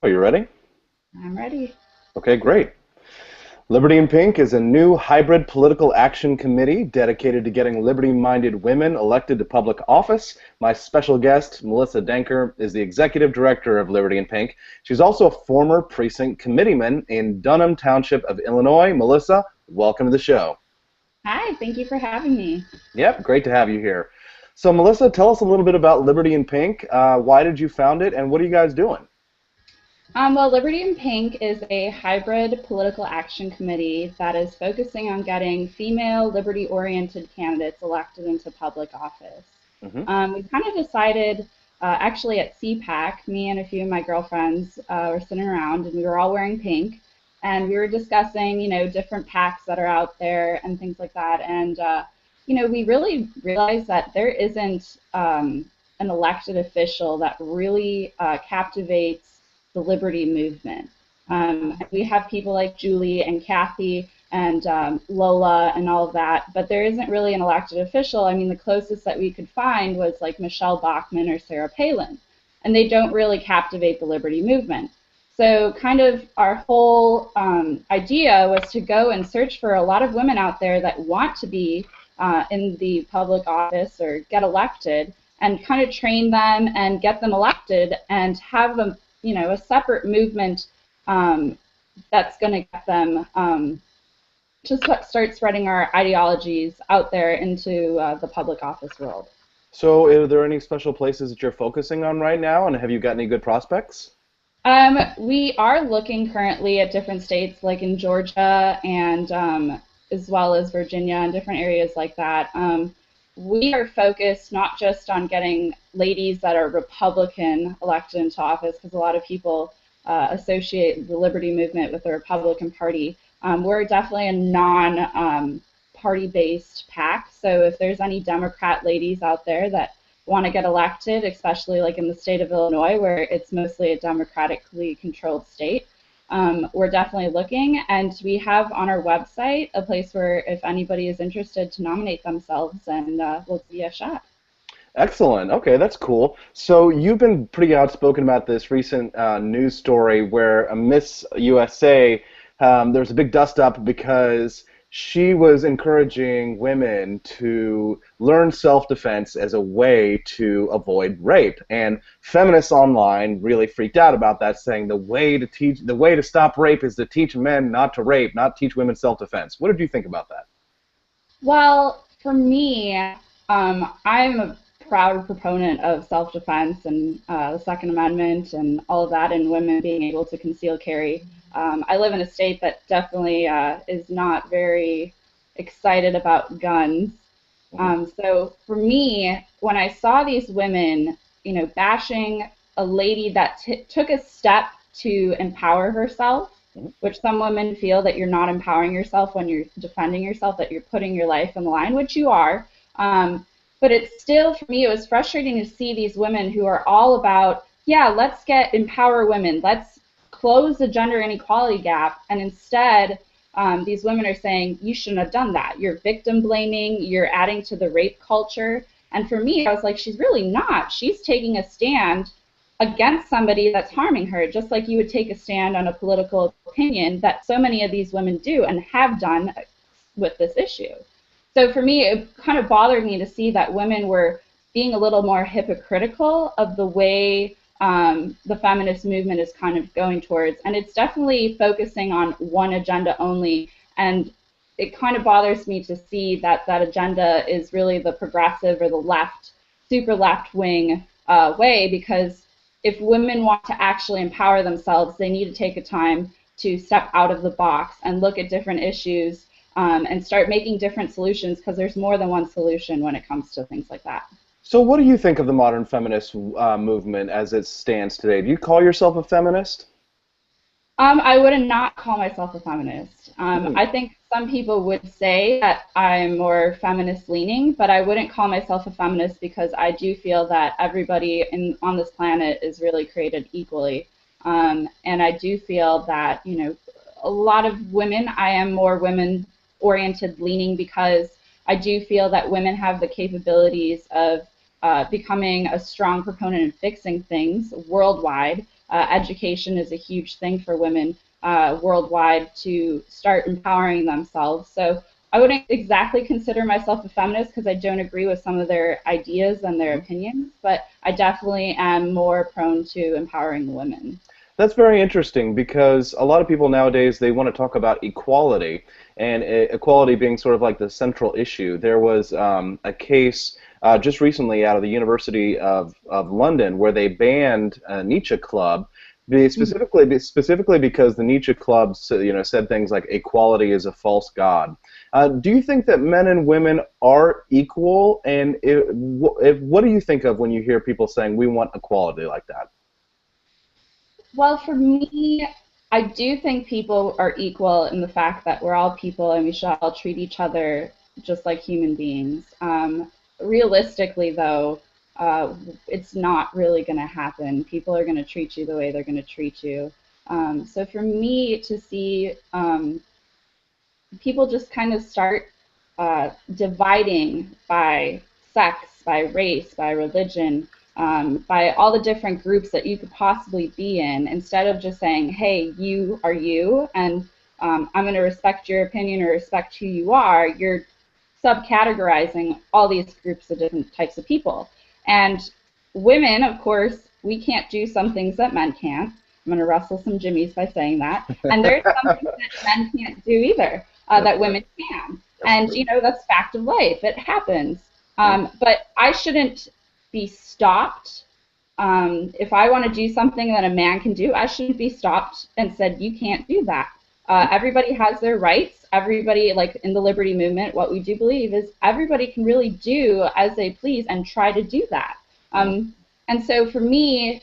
Are you ready? I'm ready. Okay, great. Liberty in Pink is a new hybrid political action committee dedicated to getting liberty-minded women elected to public office. My special guest, Melissa Denker, is the executive director of Liberty in Pink. She's also a former precinct committeeman in Dunham Township of Illinois. Melissa, welcome to the show. Hi, thank you for having me. Yep, great to have you here. So, Melissa, tell us a little bit about Liberty in Pink. Why did you found it, and what are you guys doing? Well, Liberty in Pink is a hybrid political action committee that is focusing on getting female liberty-oriented candidates elected into public office. Hmm. We kind of decided, actually at CPAC, me and a few of my girlfriends were sitting around and we were all wearing pink, and we were discussing, different PACs that are out there and things like that. And we really realized that there isn't an elected official that really captivates the liberty movement. We have people like Julie and Kathy and Lola and all of that, but there isn't really an elected official. I mean, the closest that we could find was like Michelle Bachmann or Sarah Palin, and they don't really captivate the liberty movement. So kind of our whole idea was to go and search for a lot of women out there that want to be in the public office or get elected, and kind of train them and get them elected and have them, a separate movement that's going to get them start spreading our ideologies out there into the public office world. So, are there any special places that you're focusing on right now, and have you got any good prospects? We are looking currently at different states, like in Georgia and as well as Virginia and different areas like that. We are focused not just on getting ladies that are Republican elected into office, because a lot of people associate the liberty movement with the Republican Party. We're definitely a non-party-based PAC, so if there's any Democrat ladies out there that want to get elected, especially like in the state of Illinois, where it's mostly a democratically controlled state, we're definitely looking. And we have on our website a place where if anybody is interested to nominate themselves, and we'll give you a shot. Excellent. Okay, that's cool. So you've been pretty outspoken about this recent news story where a Miss USA, there was a big dust up because she was encouraging women to learn self-defense as a way to avoid rape. And feminists online really freaked out about that, saying the way to stop rape is to teach men not to rape, not teach women self-defense. What did you think about that? Well, for me, I'm a proud proponent of self-defense and the Second Amendment and all of that, and women being able to conceal carry. I live in a state that definitely is not very excited about guns. So for me, when I saw these women, bashing a lady that took a step to empower herself, Mhm. which some women feel that you're not empowering yourself when you're defending yourself, that you're putting your life on the line, which you are. But it's still, for me, it was frustrating to see these women who are all about, yeah, let's empower women, let's close the gender inequality gap, and instead these women are saying, you shouldn't have done that. You're victim blaming, you're adding to the rape culture. And for me, I was like, she's really not. She's taking a stand against somebody that's harming her, just like you would take a stand on a political opinion that so many of these women do and have done with this issue. So for me, it kind of bothered me to see that women were being a little more hypocritical of the way the feminist movement is kind of going towards. And it's definitely focusing on one agenda only. And it kind of bothers me to see that that agenda is really the progressive or the left, super left wing way, because if women want to actually empower themselves, they need to take a time to step out of the box and look at different issues and start making different solutions, because there's more than one solution when it comes to things like that. So what do you think of the modern feminist movement as it stands today? Do you call yourself a feminist? I would not call myself a feminist. Hmm. I think some people would say that I'm more feminist leaning, but I wouldn't call myself a feminist because I do feel that everybody on this planet is really created equally. And I do feel that, a lot of women, I am more women oriented leaning because I do feel that women have the capabilities of becoming a strong proponent in fixing things worldwide. education is a huge thing for women worldwide to start empowering themselves. So I wouldn't exactly consider myself a feminist because I don't agree with some of their ideas and their opinions, but I definitely am more prone to empowering women. That's very interesting because a lot of people nowadays they want to talk about equality and equality being sort of like the central issue. There was a case just recently out of the University of London where they banned a Nietzsche Club specifically because the Nietzsche Club said things like equality is a false god. Do you think that men and women are equal? And what do you think of when you hear people saying we want equality like that? Well, for me, I do think people are equal in the fact that we're all people and we should all treat each other just like human beings. Realistically, though, it's not really going to happen. People are going to treat you the way they're going to treat you. So for me to see people just kind of start dividing by sex, by race, by religion, by all the different groups that you could possibly be in, instead of just saying, hey, you are you, and I'm going to respect your opinion or respect who you are, you're subcategorizing all these groups of different types of people. And women, of course, we can't do some things that men can't. I'm going to rustle some jimmies by saying that. And there's some things that men can't do either that women can. And, you know, that's fact of life. It happens. But I shouldn't be stopped. If I want to do something that a man can do, I shouldn't be stopped and said, you can't do that. Everybody has their rights. Everybody, like in the liberty movement, what we do believe is everybody can really do as they please and try to do that. And so for me,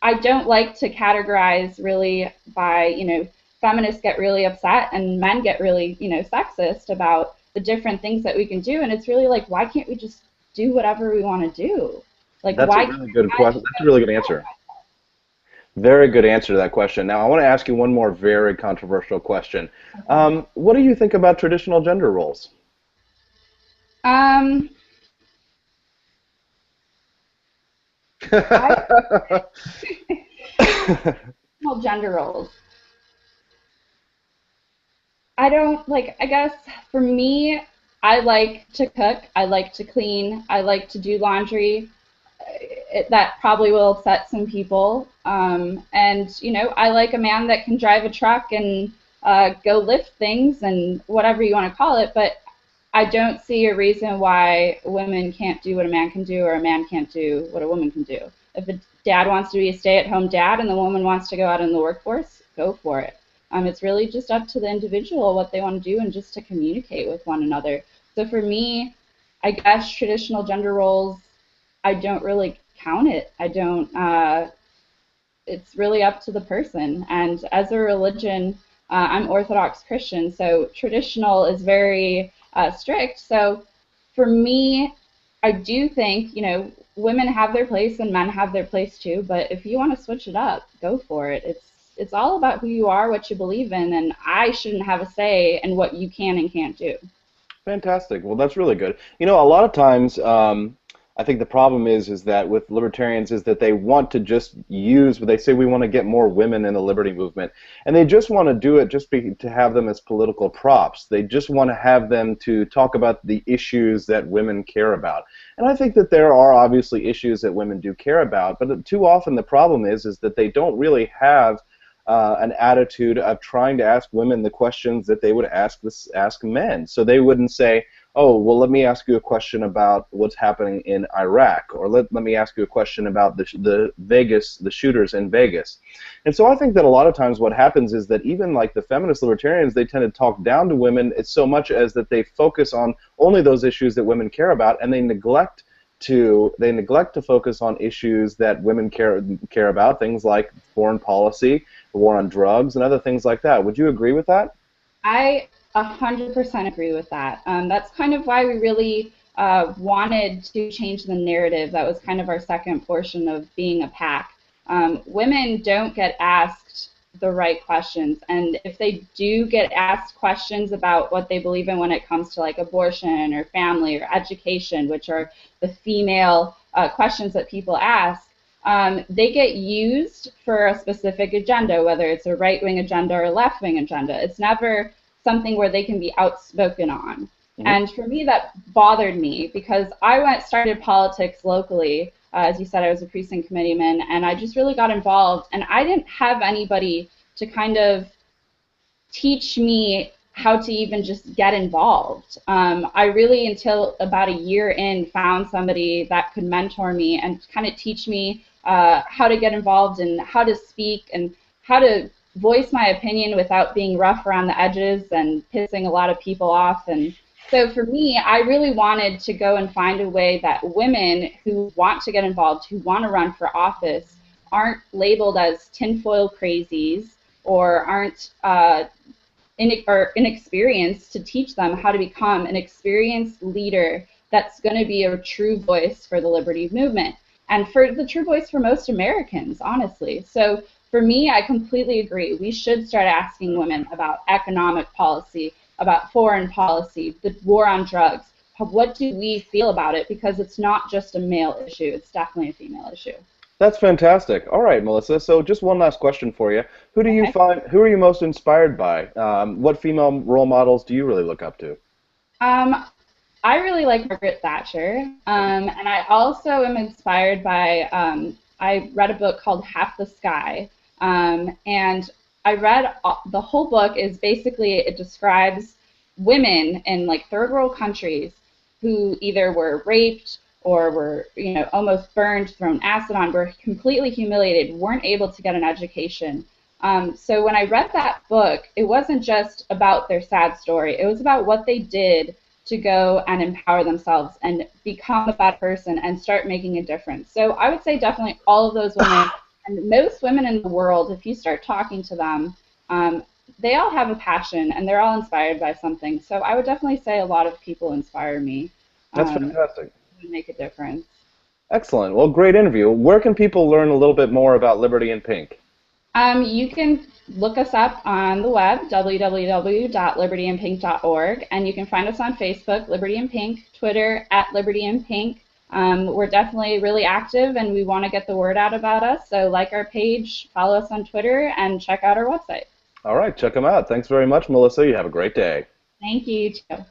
I don't like to categorize really by, you know, feminists get really upset and men get really, you know, sexist about the different things that we can do. And it's really like, why can't we just do whatever we want to do? Like, That's a why really good question. That's a really good answer. Very good answer to that question. Now, I want to ask you one more very controversial question. What do you think about traditional gender roles? Um, I well, gender roles. I don't like, I guess for me, I like to cook, I like to clean, I like to do laundry. That probably will upset some people. And, you know, I like a man that can drive a truck and go lift things and whatever you want to call it. But I don't see a reason why women can't do what a man can do or a man can't do what a woman can do. If a dad wants to be a stay-at-home dad and the woman wants to go out in the workforce, go for it. It's really just up to the individual what they want to do and just to communicate with one another. So for me, I guess traditional gender roles, I don't really count it. I don't. It's really up to the person. And as a religion, I'm Orthodox Christian, so traditional is very strict. So for me, I do think, you know, women have their place and men have their place too. But if you want to switch it up, go for it. It's all about who you are, what you believe in, and I shouldn't have a say in what you can and can't do. Fantastic. Well, that's really good. You know, a lot of times, I think the problem is that with libertarians is that they want to just use, they say we want to get more women in the liberty movement, and they just want to do it to have them as political props. They just want to have them to talk about the issues that women care about. And I think that there are obviously issues that women do care about, but too often the problem is that they don't really have an attitude of trying to ask women the questions that they would ask men. So they wouldn't say, oh, well, let me ask you a question about what's happening in Iraq, or let me ask you a question about the shooters in Vegas. And so I think that a lot of times what happens is that even like the feminist libertarians, they tend to talk down to women it's so much as that they focus on only those issues that women care about, and they neglect to focus on issues that women care about, things like foreign policy, the war on drugs, and other things like that. Would you agree with that? I 100% agree with that. That's kind of why we really wanted to change the narrative. That was kind of our second portion of being a PAC. Women don't get asked the right questions, and if they do get asked questions about what they believe in when it comes to like abortion or family or education, which are the female questions that people ask, they get used for a specific agenda, whether it's a right-wing agenda or a left-wing agenda. It's never something where they can be outspoken on. Hmm. And for me, that bothered me because I started politics locally. As you said, I was a precinct committeeman, and I just really got involved. And I didn't have anybody to kind of teach me how to even just get involved. I really, until about a year in, found somebody that could mentor me and kind of teach me how to get involved and how to speak and how to voice my opinion without being rough around the edges and pissing a lot of people off. And so for me, I really wanted to go and find a way that women who want to get involved, who want to run for office, aren't labeled as tinfoil crazies or aren't inexperienced, to teach them how to become an experienced leader that's going to be a true voice for the liberty movement and for the true voice for most Americans, honestly. So for me, I completely agree. We should start asking women about economic policy, about foreign policy, the war on drugs. What do we feel about it? Because it's not just a male issue. It's definitely a female issue. That's fantastic. All right, Melissa. So just one last question for you. Okay. Who are you most inspired by? What female role models do you really look up to? Um, I really like Margaret Thatcher, and I also am inspired by, I read a book called Half the Sky, and I read the whole book is basically, it describes women in like third world countries who either were raped or were, almost burned, thrown acid on, were completely humiliated, weren't able to get an education. So when I read that book, it wasn't just about their sad story. It was about what they did to go and empower themselves and become a better person and start making a difference. So I would say definitely all of those women, and most women in the world, if you start talking to them, they all have a passion and they're all inspired by something. So I would definitely say a lot of people inspire me That's um, fantastic. to make a difference. Excellent. Well, great interview. Where can people learn a little bit more about Liberty in Pink? You can look us up on the web, www.libertyinpink.org, and you can find us on Facebook, Liberty in Pink, Twitter, @Liberty in Pink. We're definitely really active, and we want to get the word out about us, so like our page, follow us on Twitter, and check out our website. All right, check them out. Thanks very much, Melissa. You have a great day. Thank you, too.